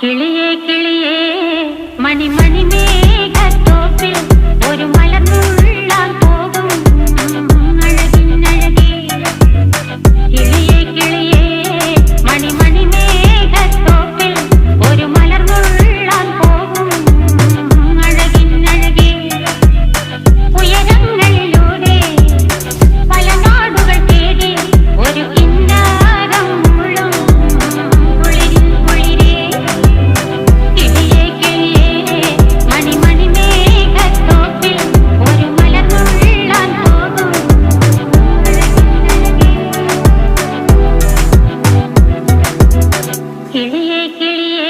കിളിയേ കിളിയേ മണിമണി മേഘത്തോപ്പിൽ ഒരു മലർന്നുള്ളാൻ പോകും അഴകിനഴകേ. കിളിയേ കിളിയേ മണിമണി മേഘത്തോപ്പിൽ ഒരു മലർന്നുള്ളാൻ പോകും അഴകിനഴകേ. ഉയരങ്ങളിലൂടെ പല നാടുകൾ തേടി ഒരു കിന്നാരം മുള്ളും കുളിരിൻ കുളിരേ. കിളിയേ കിളിയേ മണിമണി മേഘത്തോപ്പിൽ ഒരു മലർന്നുള്ളാൻ പോകും അഴകിനഴകേ. കിളിയേ കിളിയേ